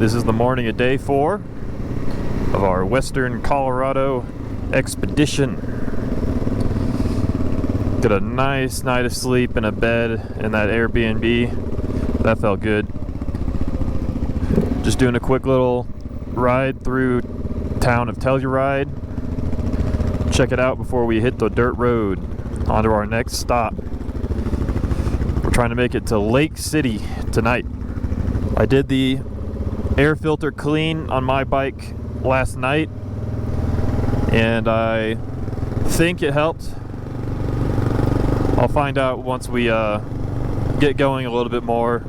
This is the morning of day 4 of our Western Colorado expedition. Got a nice night of sleep in a bed in that Airbnb. That felt good. Just doing a quick little ride through town of Telluride. Check it out before we hit the dirt road onto our next stop. We're trying to make it to Lake City tonight. I did the air filter clean on my bike last night and I think it helped. I'll find out once we get going a little bit more.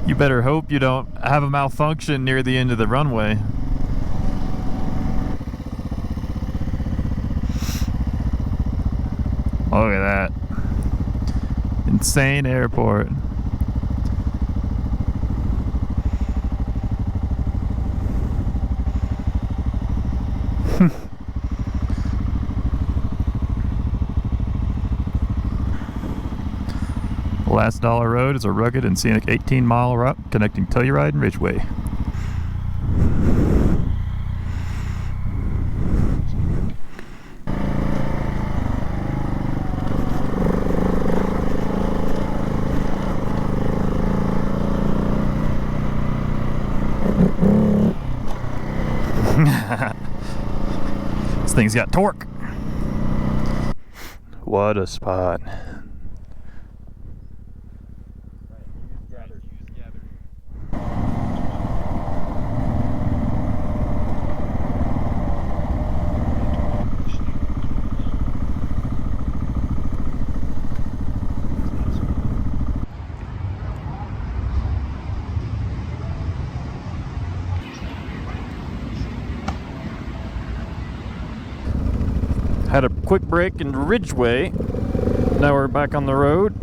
You better hope you don't have a malfunction near the end of the runway. Look at that. Insane airport. Last Dollar Road is a rugged and scenic 18-mile route connecting Telluride and Ridgeway. This thing's got torque. What a spot. Had a quick break in Ridgeway. Now we're back on the road.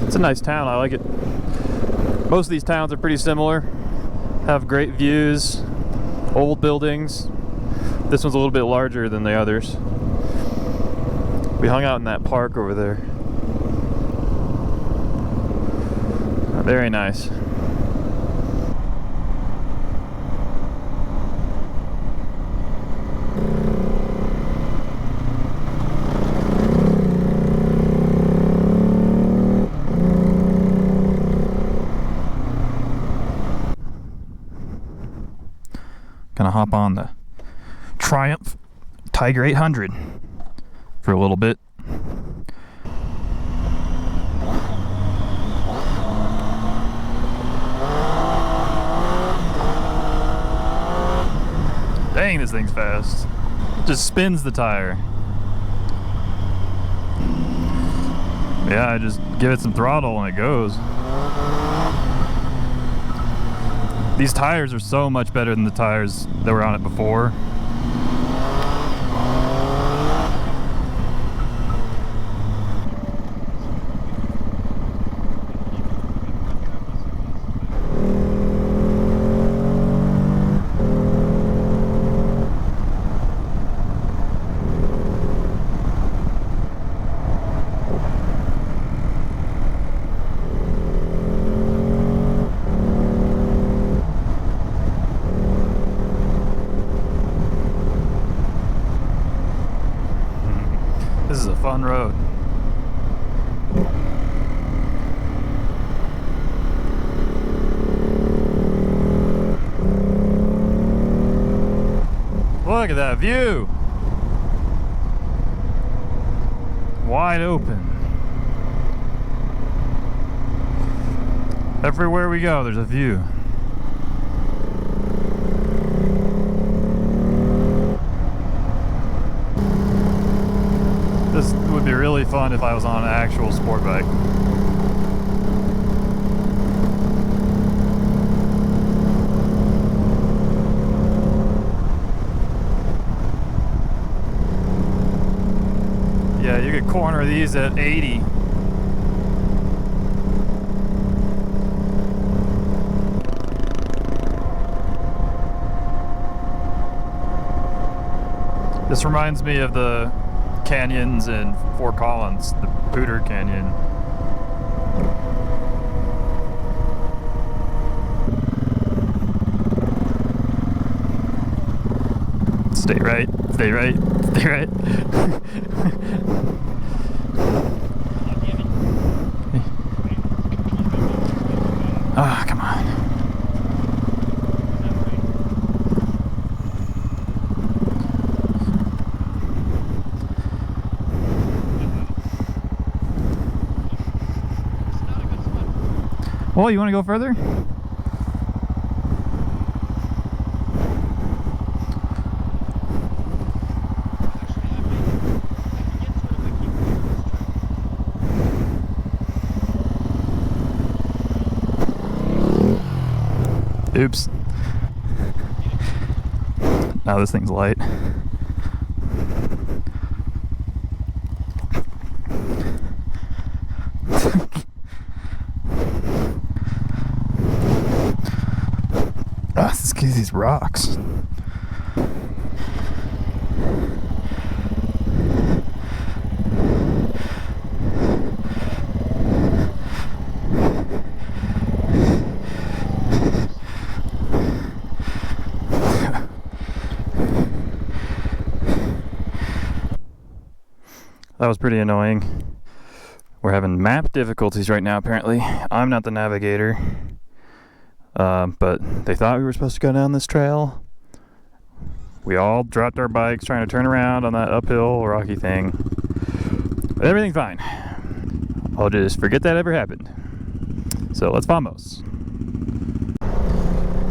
It's a nice town, I like it. Most of these towns are pretty similar. Have great views, old buildings. This one's a little bit larger than the others. We hung out in that park over there. Very nice. Gonna hop on the Triumph Tiger 800 for a little bit. Dang, this thing's fast. It just spins the tire. Yeah, I just give it some throttle and it goes. These tires are so much better than the tires that were on it before. This is a fun road. Look at that view. Wide open. Everywhere we go, there's a view. This would be really fun if I was on an actual sport bike. Yeah, you could corner these at 80. This reminds me of the canyons in Fort Collins, the Pooter Canyon. Stay right, stay right, stay right. Ah, come on. Well, you want to go further? Oops. Now this thing's light. This is these rocks. That was pretty annoying. We're having map difficulties right now, apparently. I'm not the navigator. But they thought we were supposed to go down this trail. We all dropped our bikes trying to turn around on that uphill rocky thing. But everything's fine. I'll just forget that ever happened. So let's vamos.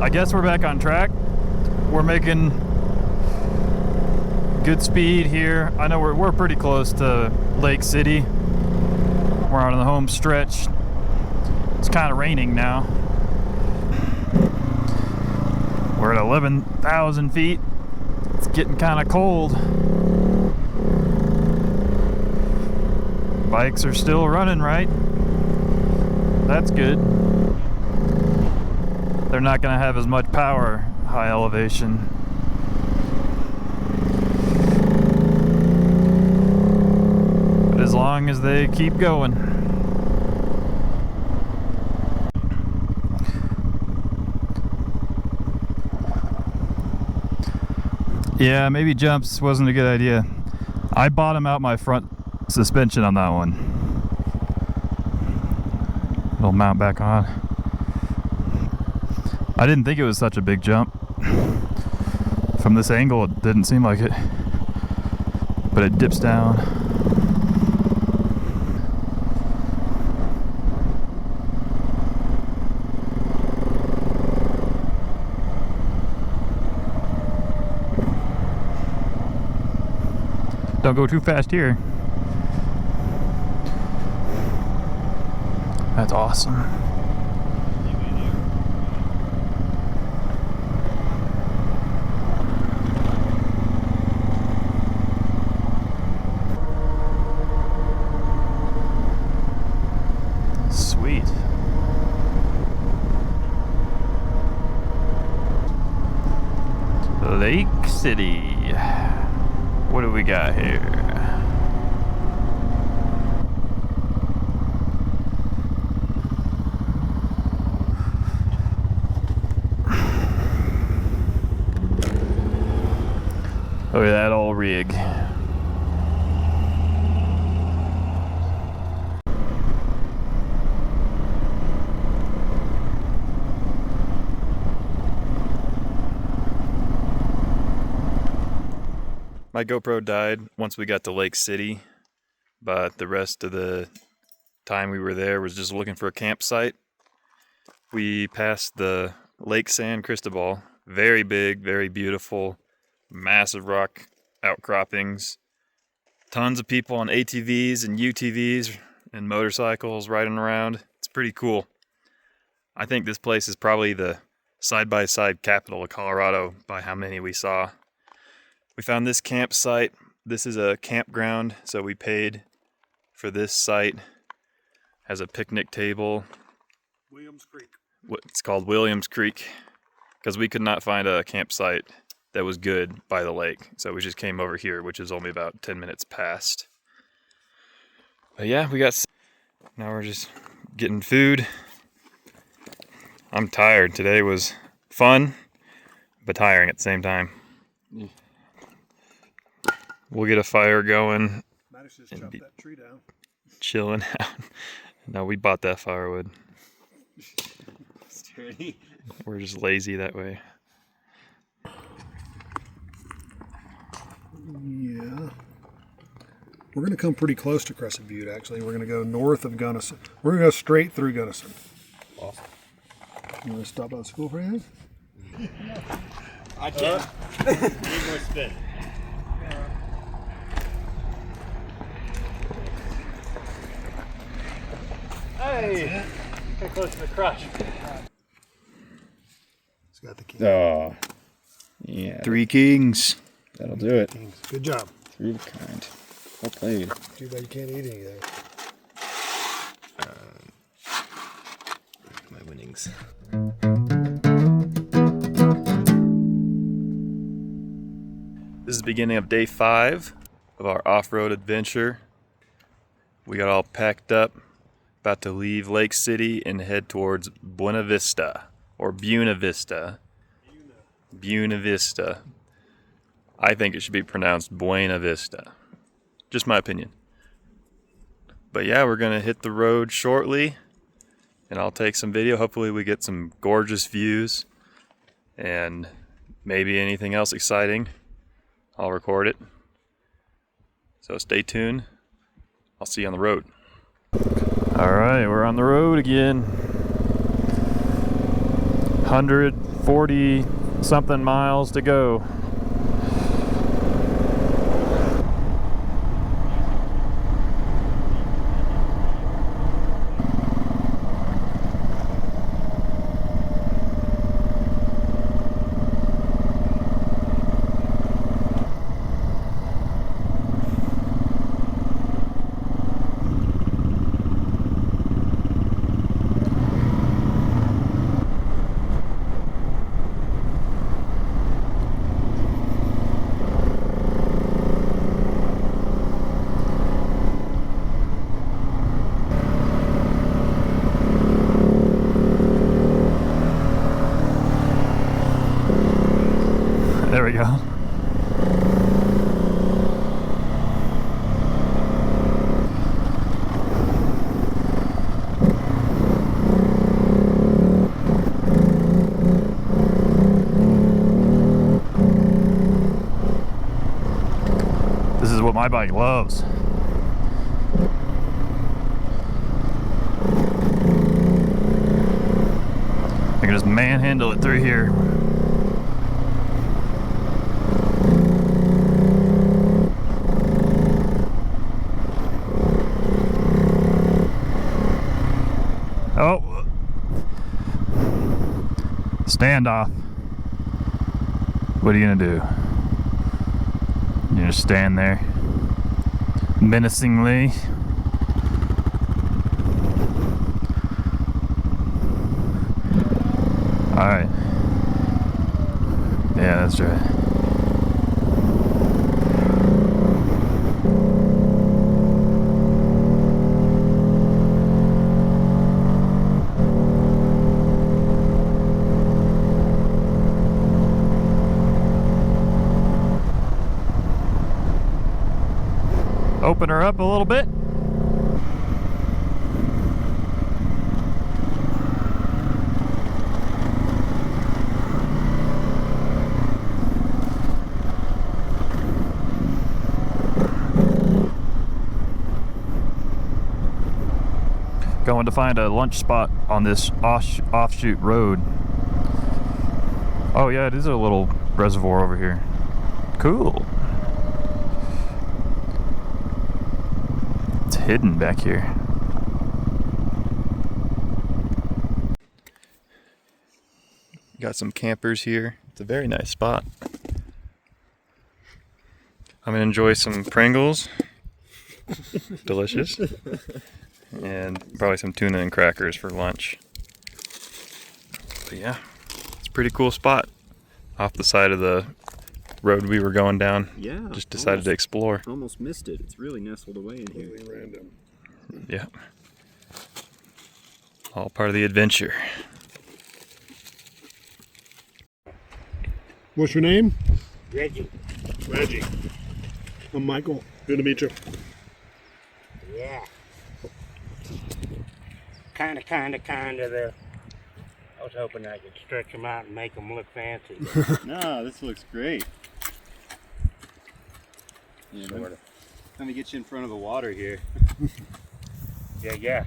I guess we're back on track. We're making good speed here. I know we're pretty close to Lake City. We're on the home stretch. It's kind of raining now. We're at 11,000 feet. It's getting kind of cold. Bikes are still running, right? That's good. They're not going to have as much power high elevation. But as long as they keep going. Yeah, maybe jumps wasn't a good idea. I bottomed out my front suspension on that one. It'll mount back on. I didn't think it was such a big jump. From this angle, it didn't seem like it. But it dips down. Don't go too fast here. That's awesome. Sweet. Lake City. What do we got here? Look at that old rig. My GoPro died once we got to Lake City, but the rest of the time we were there was just looking for a campsite. We passed the Lake San Cristobal, very big, very beautiful, massive rock outcroppings, tons of people on ATVs and UTVs and motorcycles riding around. It's pretty cool. I think this place is probably the side-by-side capital of Colorado by how many we saw. We found this campsite. This is a campground, so we paid for this site. Has a picnic table. Williams Creek. It's called Williams Creek because we could not find a campsite that was good by the lake. So we just came over here, which is only about 10 minutes past. But yeah, now we're just getting food. I'm tired. Today was fun, but tiring at the same time. Yeah. We'll get a fire going. Might have just chopped that tree down. Chilling out. No, we bought that firewood. Sturdy. We're just lazy that way. Yeah. We're going to come pretty close to Crescent Butte, actually. We're going to go north of Gunnison. We're going to go straight through Gunnison. Awesome. You want to stop by the school for anything? I can't. Need more spin. Hey! Got close to the crush. It's got the king. Oh. Yeah. 3 kings. That'll do it. Kings. Good job. 3 of a kind. Well played. Too bad you can't eat any of that. My winnings. This is the beginning of day 5 of our off-road adventure. We got all packed up, about to leave Lake City and head towards Buena Vista, or Buena Vista. Buena Vista. I think it should be pronounced Buena Vista. Just my opinion. But yeah, we're gonna hit the road shortly, and I'll take some video. Hopefully we get some gorgeous views, and maybe anything else exciting. I'll record it. So stay tuned. I'll see you on the road. All right, we're on the road again. 140 something miles to go. There we go. This is what my bike loves. I can just manhandle it through here. Oh, standoff. What are you gonna do? You just stand there menacingly. All right. Yeah, that's right. Open her up a little bit. Going to find a lunch spot on this offshoot road. Oh yeah, it is a little reservoir over here. Cool. It's hidden back here. Got some campers here. It's a very nice spot. I'm gonna enjoy some Pringles. Delicious. And probably some tuna and crackers for lunch. But yeah, it's a pretty cool spot off the side of the road we were going down. Yeah. Just decided to explore. Almost missed it. It's really nestled away in here. Really random. Yeah. All part of the adventure. What's your name? Reggie. Reggie. I'm Michael. Good to meet you. Yeah. Kinda. I was hoping I could stretch them out and make them look fancy. No, this looks great. Yeah, Sort of. Let me get you in front of the water here. Yeah.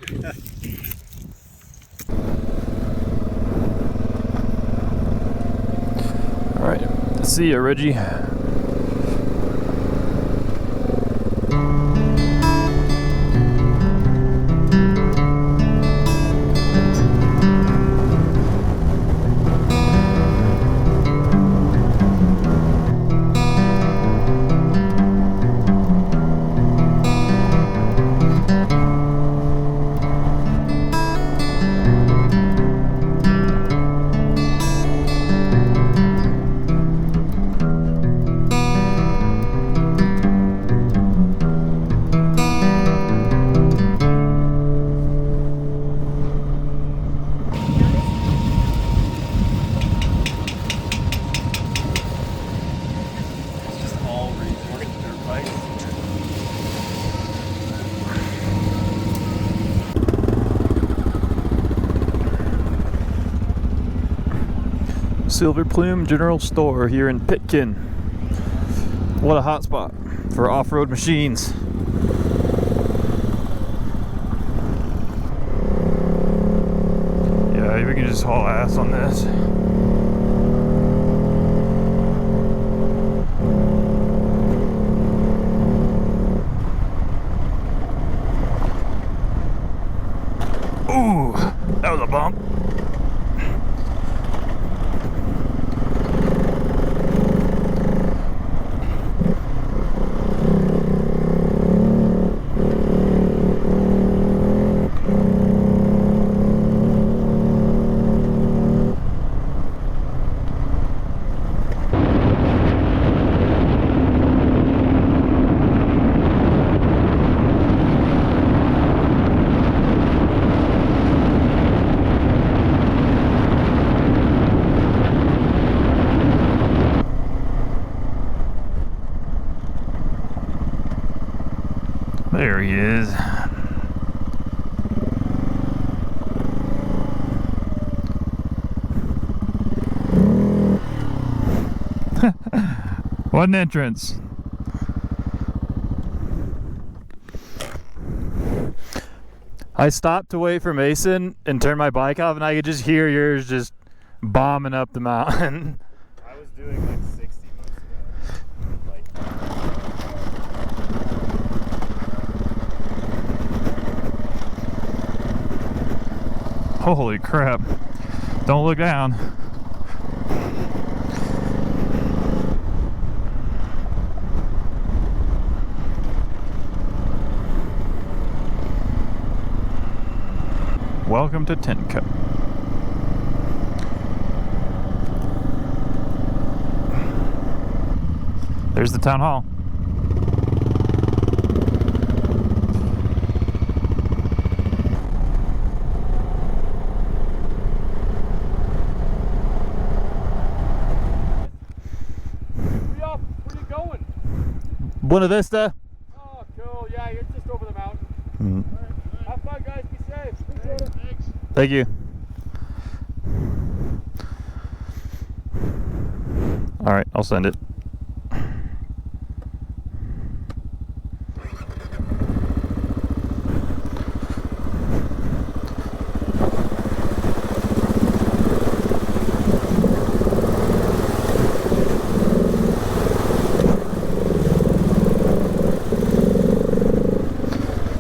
All right. See ya, Reggie. Silver Plume General Store here in Pitkin. What a hot spot for off-road machines. Yeah, we can just haul ass on this. Ooh, that was a bump. There he is. What an entrance. I stopped to wait for Mason and turned my bike off, and I could just hear yours just bombing up the mountain. I was doing like 60 most of that. Like, Holy crap. Don't look down. Welcome to Tin Cup. There's the town hall. Where you going? Buena Vista. Oh, cool. Yeah, you're just over the mountain. Mm. Have fun, guys. Be safe. Appreciate it. Thanks. Thank you. All right, I'll send it.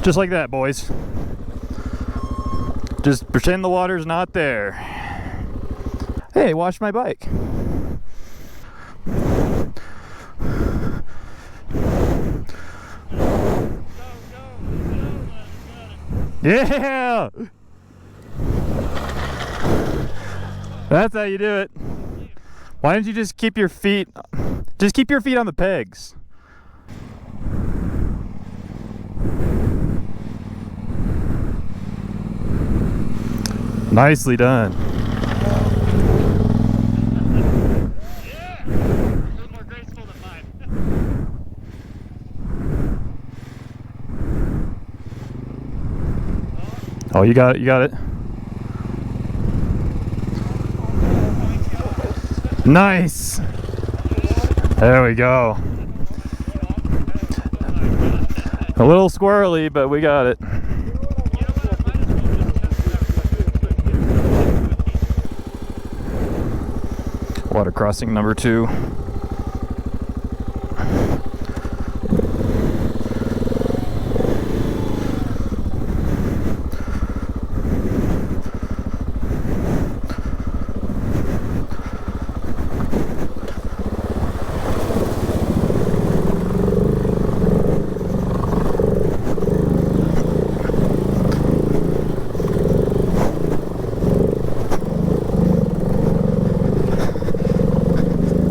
Just like that, boys. Just pretend the water's not there. Hey, watch my bike. Yeah! That's how you do it. Why don't you just keep your feet Just keep your feet on the pegs. Nicely done. Yeah! A little more graceful than mine. Oh, you got it, you got it. Nice. There we go. A little squirrely, but we got it. Water crossing number 2.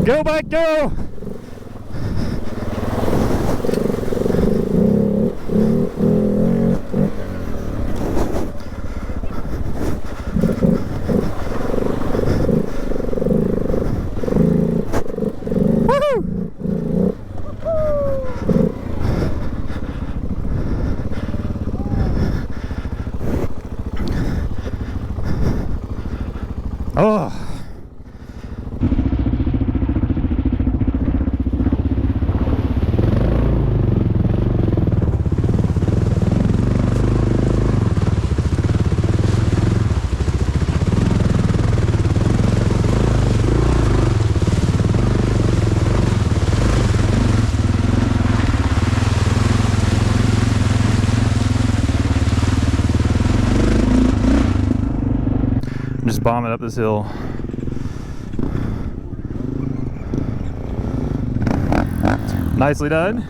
Go back, go! Oh. I'm just bombing up this hill. Nicely done.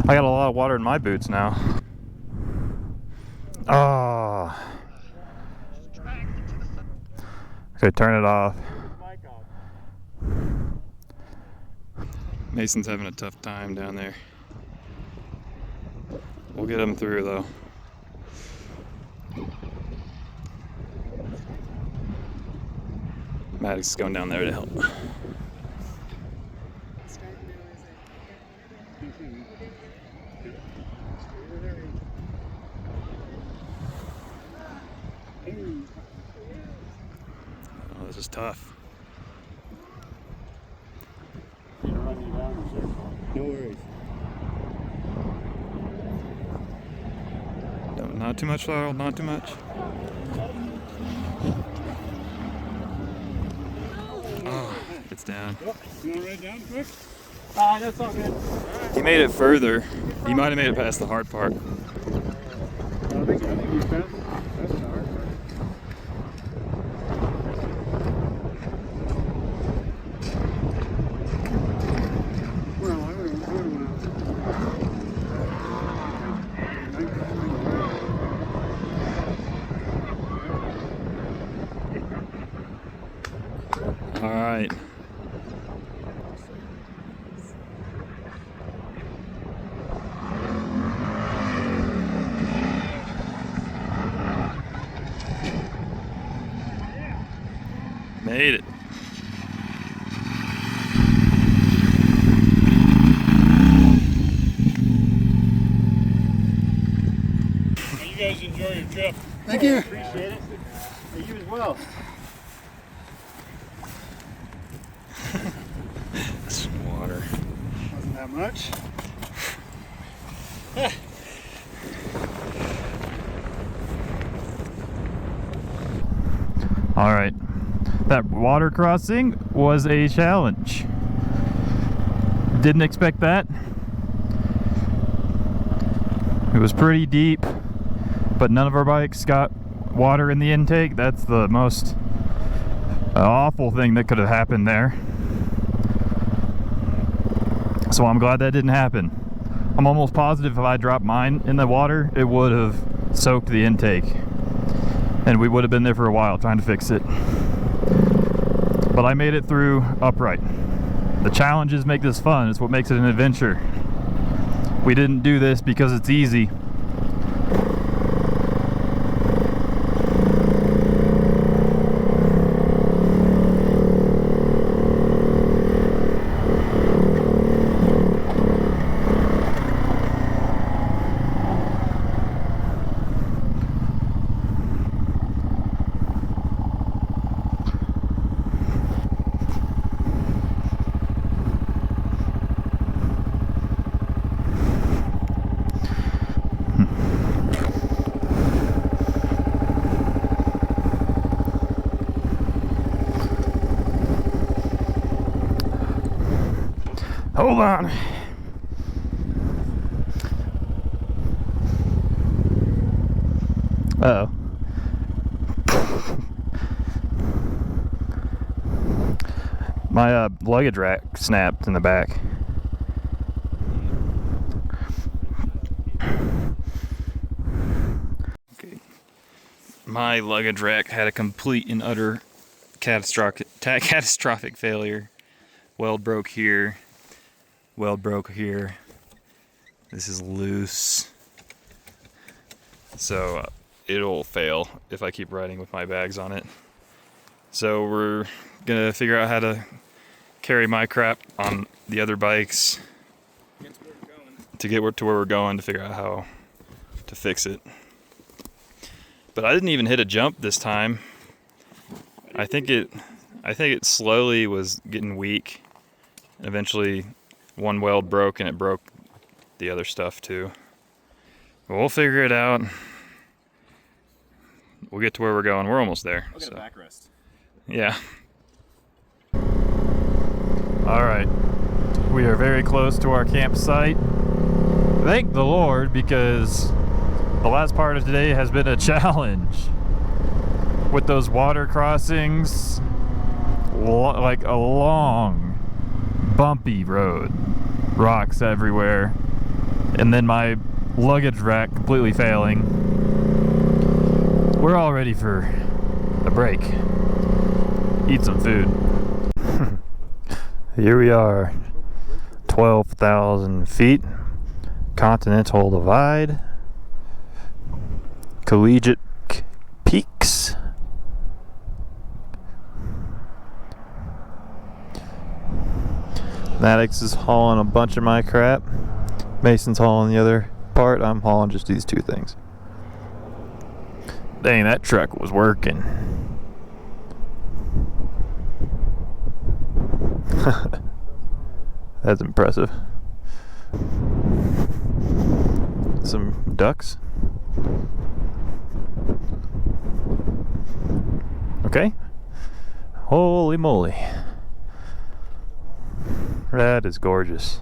I got a lot of water in my boots now. Oh. Okay, turn it off. Mason's having a tough time down there. We'll get him through though. Maddox is going down there to help. Oh, this is tough. No worries. No, not too much, Laurel, not too much. Oh, it's down. You want to ride down quick? That's all good. He made it further. He might have made it past the hard part. I think you passed the hard part. Well, I would All right. Made it. You guys enjoy your trip. Thank you. Appreciate it. Hey, you as well. This water. Wasn't that much. All right. That water crossing was a challenge. Didn't expect that. It was pretty deep, but none of our bikes got water in the intake. That's the most awful thing that could have happened there. So I'm glad that didn't happen. I'm almost positive if I dropped mine in the water, it would have soaked the intake. And we would have been there for a while trying to fix it. But I made it through upright. The challenges make this fun. It's what makes it an adventure. We didn't do this because it's easy. Hold on. Uh-oh. My luggage rack snapped in the back. Okay. My luggage rack had a complete and utter catastrophic failure. Weld broke here. Weld broke here. This is loose. So it'll fail if I keep riding with my bags on it. So we're gonna figure out how to carry my crap on the other bikes to get to where we're going, to figure out how to fix it. But I didn't even hit a jump this time. I think it slowly was getting weak. Eventually one weld broke and it broke the other stuff too. But we'll figure it out. We'll get to where we're going. We're almost there. I'll get a backrest. Yeah. All right. We are very close to our campsite. Thank the Lord, because the last part of today has been a challenge. With those water crossings, like a long, bumpy road, rocks everywhere, and then my luggage rack completely failing. We're all ready for a break. Eat some food. Here we are, 12,000 feet, Continental Divide, Collegiate Peaks. Maddox is hauling a bunch of my crap. Mason's hauling the other part. I'm hauling just these two things. Dang, that truck was working. That's impressive. Some ducks. Okay. Holy moly. That is gorgeous.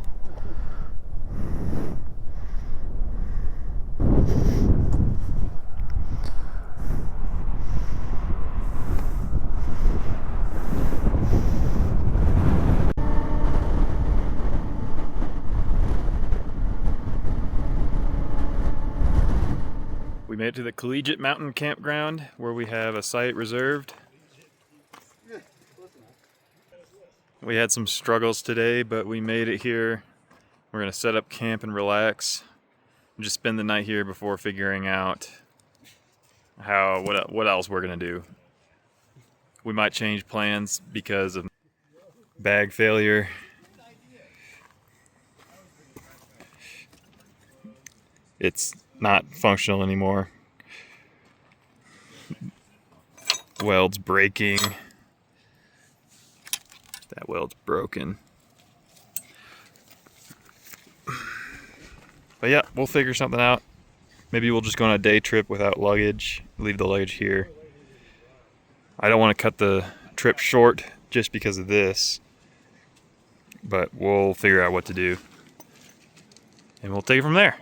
We made it to the Collegiate Mountain Campground, where we have a site reserved. We had some struggles today, but we made it here. We're gonna set up camp and relax, and just spend the night here before figuring out what else we're gonna do. We might change plans because of bag failure. It's not functional anymore. Weld's breaking. That weld's broken. But yeah, we'll figure something out. Maybe we'll just go on a day trip without luggage, leave the luggage here. I don't want to cut the trip short just because of this, but we'll figure out what to do. And we'll take it from there.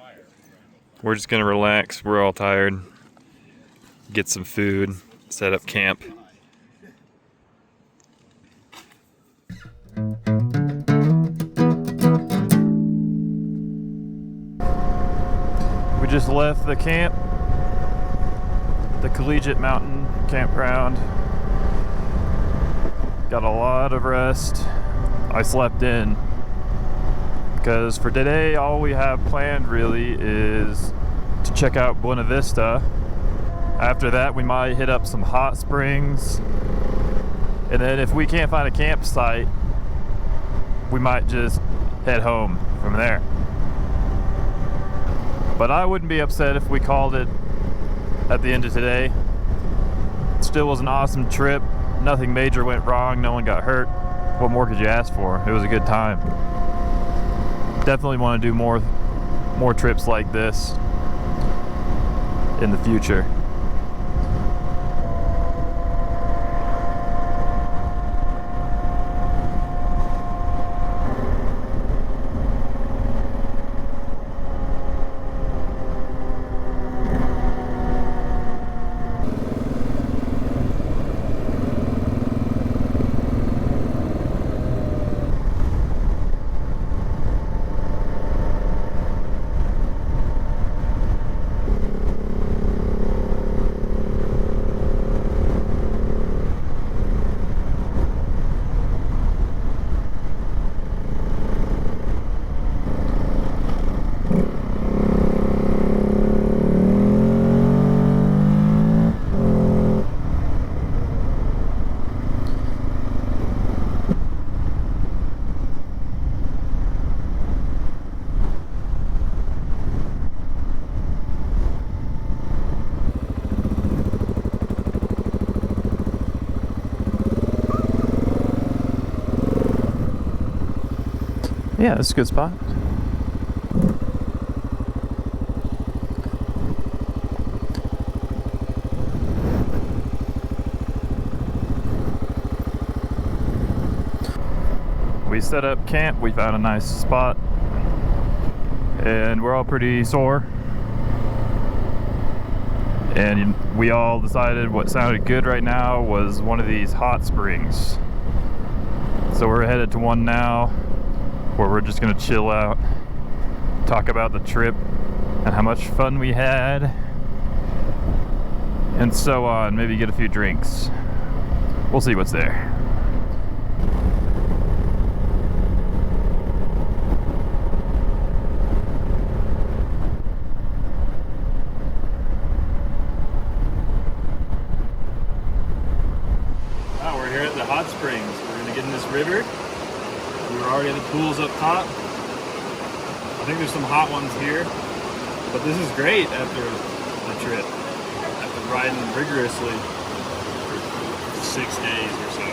We're just gonna relax. We're all tired. Get some food, set up camp. We just left the camp, the Collegiate Mountain Campground. Got a lot of rest. I slept in. Because for today, all we have planned really is to check out Buena Vista. After that, we might hit up some hot springs. And then if we can't find a campsite, we might just head home from there. But I wouldn't be upset if we called it at the end of today. It still was an awesome trip. Nothing major went wrong. No one got hurt. What more could you ask for? It was a good time. Definitely want to do more trips like this in the future. Yeah, that's a good spot. We set up camp, we found a nice spot, and we're all pretty sore. And we all decided what sounded good right now was one of these hot springs. So we're headed to one now, where we're just gonna chill out, talk about the trip and how much fun we had, and so on. Maybe get a few drinks. We'll see what's there. Wow, we're here at the hot springs. We're gonna get in this river. We were already at the pools up top. I think there's some hot ones here, but this is great after the trip. After riding rigorously for 6 days or so.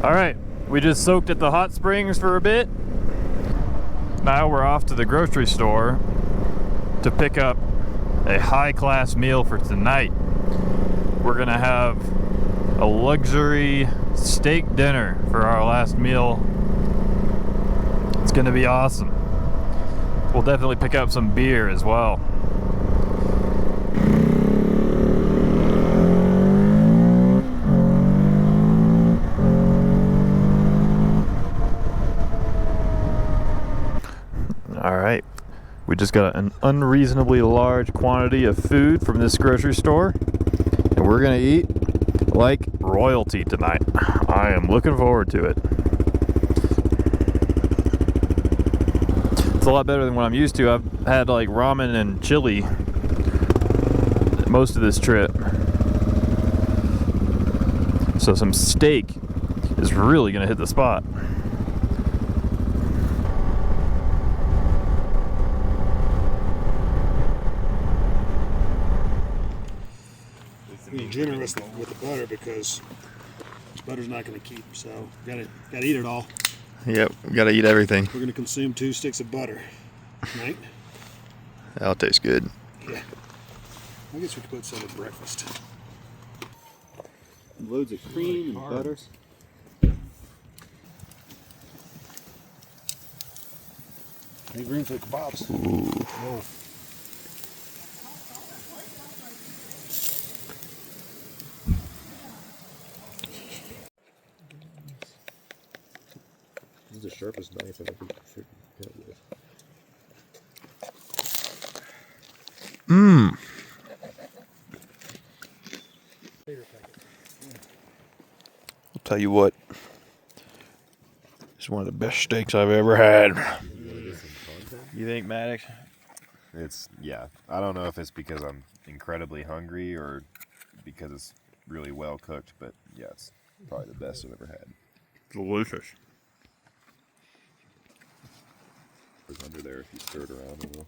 All right, we just soaked at the hot springs for a bit. Now we're off to the grocery store to pick up a high-class meal for tonight. We're gonna have a luxury steak dinner for our last meal. It's gonna be awesome. We'll definitely pick up some beer as well. All right. We just got an unreasonably large quantity of food from this grocery store, and we're gonna eat like royalty tonight. I am looking forward to it. It's a lot better than what I'm used to. I've had like ramen and chili most of this trip. So some steak is really gonna hit the spot. Being generous with the butter because this butter's not going to keep, so gotta eat it all. Yep, we gotta eat everything. We're going to consume 2 sticks of butter, right? That'll taste good. Yeah. I guess we could put some at breakfast. Loads of cream and butter. Make room for the kebabs. Ooh. Whoa. This is the sharpest knife I've ever cut with. Mmm. I'll tell you what. It's one of the best steaks I've ever had. You think, Maddox? Yeah. I don't know if it's because I'm incredibly hungry or because it's really well cooked, but yeah, it's probably the best I've ever had. Delicious. It's under there if you stir it around a little.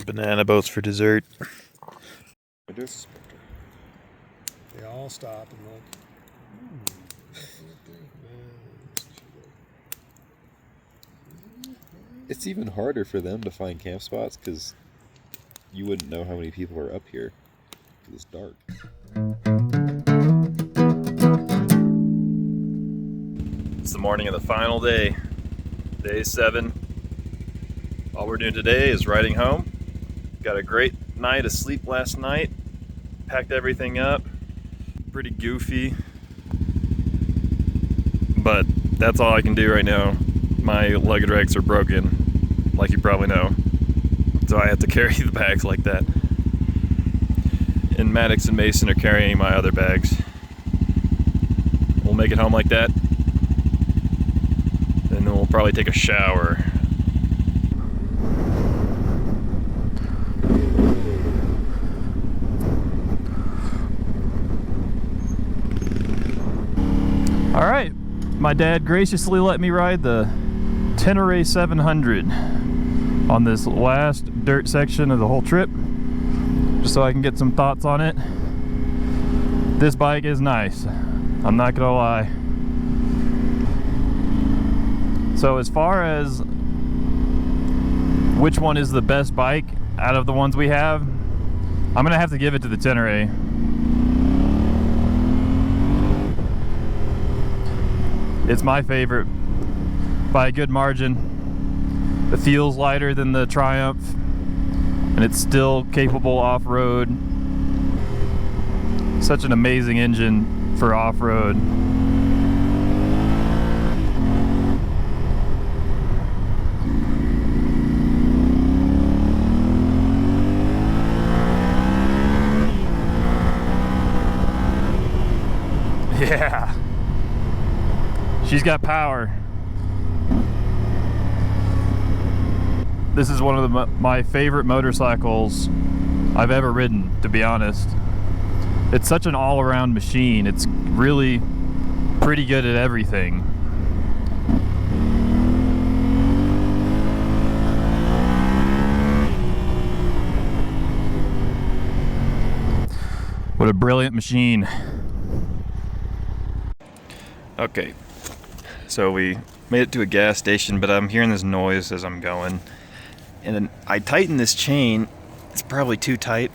Banana boats for dessert. They all stop and look. It's even harder for them to find camp spots because you wouldn't know how many people are up here. It's dark. It's the morning of the final day. Day 7. All we're doing today is riding home. Got a great night of sleep last night. Packed everything up. Pretty goofy. But that's all I can do right now. My luggage racks are broken, like you probably know. So I have to carry the bags like that. And Maddox and Mason are carrying my other bags. We'll make it home like that. And then we'll probably take a shower. All right, my dad graciously let me ride the Tenere 700 on this last dirt section of the whole trip, just so I can get some thoughts on it. This bike is nice, I'm not gonna lie. So as far as which one is the best bike out of the ones we have, I'm gonna have to give it to the Tenere. It's my favorite by a good margin. It feels lighter than the Triumph, and it's still capable off-road. Such an amazing engine for off-road. Yeah. She's got power. This is one of my favorite motorcycles I've ever ridden, to be honest. It's such an all-around machine. It's really pretty good at everything. What a brilliant machine. Okay, so we made it to a gas station, but I'm hearing this noise as I'm going. And then I tightened this chain. It's probably too tight,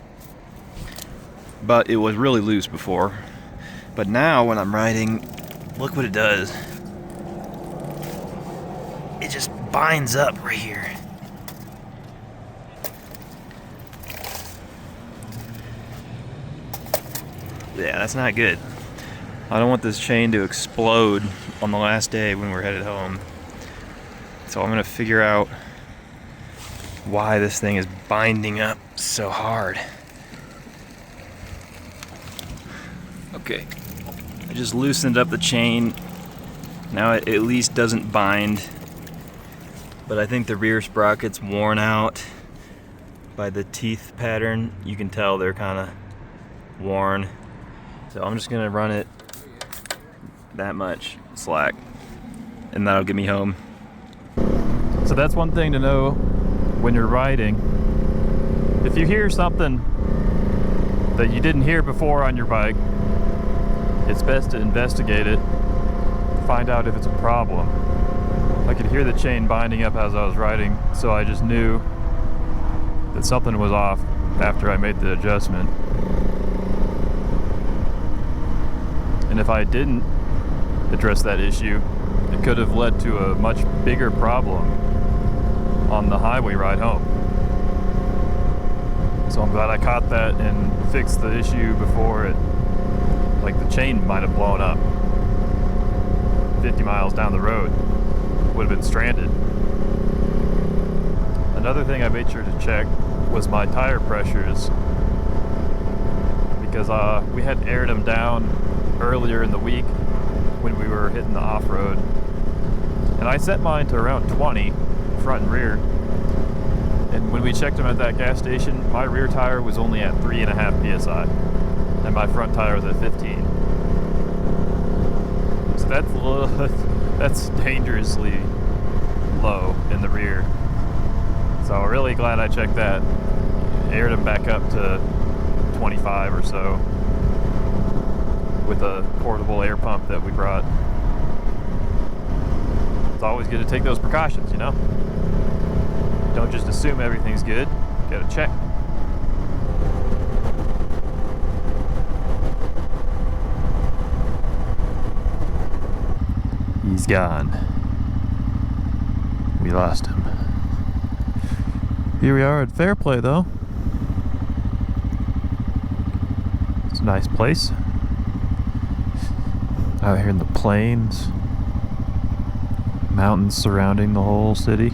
but it was really loose before. But now when I'm riding, look what it does. It just binds up right here. Yeah, that's not good. I don't want this chain to explode on the last day when we're headed home. So I'm gonna figure out why this thing is binding up so hard. Okay, I just loosened up the chain. Now it at least doesn't bind, but I think the rear sprocket's worn out by the teeth pattern. You can tell they're kind of worn. So I'm just gonna run it that much slack, and that'll get me home. So that's one thing to know when you're riding. If you hear something that you didn't hear before on your bike, it's best to investigate it, find out if it's a problem. I could hear the chain binding up as I was riding, so I just knew that something was off after I made the adjustment. And if I didn't address that issue, it could have led to a much bigger problem on the highway ride home. So I'm glad I caught that and fixed the issue before it, like the chain might have blown up 50 miles down the road. Would have been stranded. Another thing I made sure to check was my tire pressures, because we had aired them down earlier in the week when we were hitting the off-road, and I set mine to around 20 front and rear, and when we checked them at that gas station, my rear tire was only at 3.5 psi and my front tire was at 15. So that's a little, that's dangerously low in the rear. So I'm really glad I checked that. Aired them back up to 25 or so with a portable air pump that we brought. It's always good to take those precautions, you know? Don't just assume everything's good. Gotta check. He's gone. We lost him. Here we are at Fairplay, though. It's a nice place. Out here in the plains. Mountains surrounding the whole city.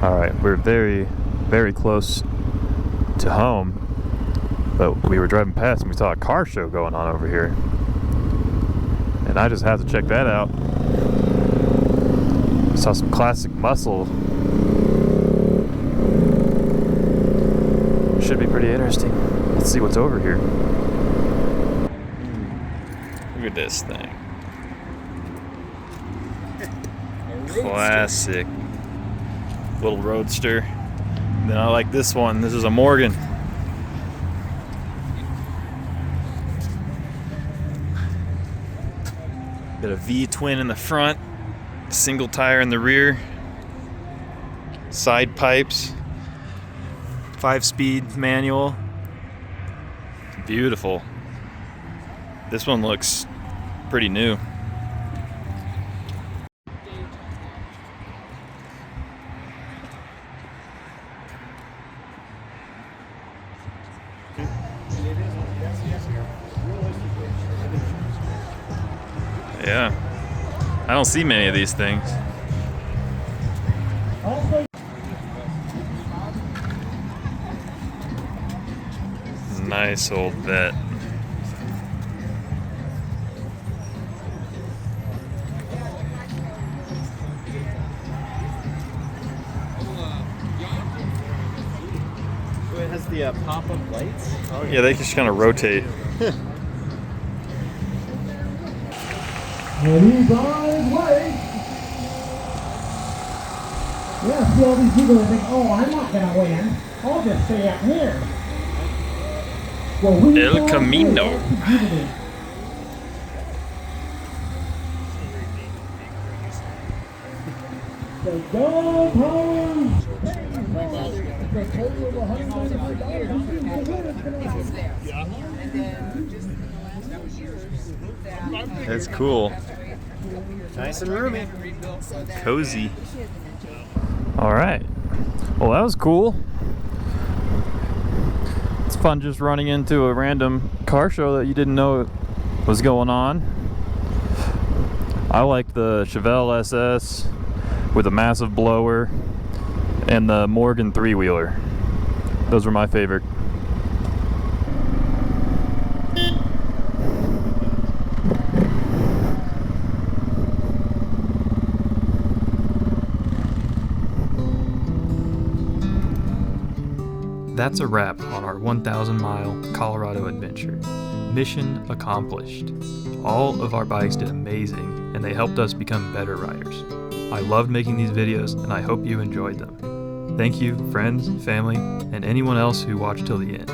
Alright, we're very close to home, but we were driving past and we saw a car show going on over here. And I just had to check that out. Saw some classic muscle. Should be pretty interesting. Let's see what's over here. Look at this thing. Classic. Little roadster. Then I like this one. This is a Morgan. Got a V-twin in the front, single tire in the rear, side pipes, 5-speed manual. Beautiful. This one looks pretty new. Yeah, I don't see many of these things. Nice old vet. So it has the pop-up lights? Oh, yeah, they just kind of rotate. And he's on his way. Yeah, see all these people that think, oh, I'm not going to win. I'll just stay up here. Well, we El Camino. So go home. The total of $195. That's cool. Nice and roomy. Cozy. All right. Well, that was cool. It's fun just running into a random car show that you didn't know was going on. I like the Chevelle SS with a massive blower and the Morgan 3-wheeler. Those were my favorite. That's a wrap on our 1,000-mile Colorado adventure. Mission accomplished. All of our bikes did amazing, and they helped us become better riders. I loved making these videos, and I hope you enjoyed them. Thank you, friends, family, and anyone else who watched till the end.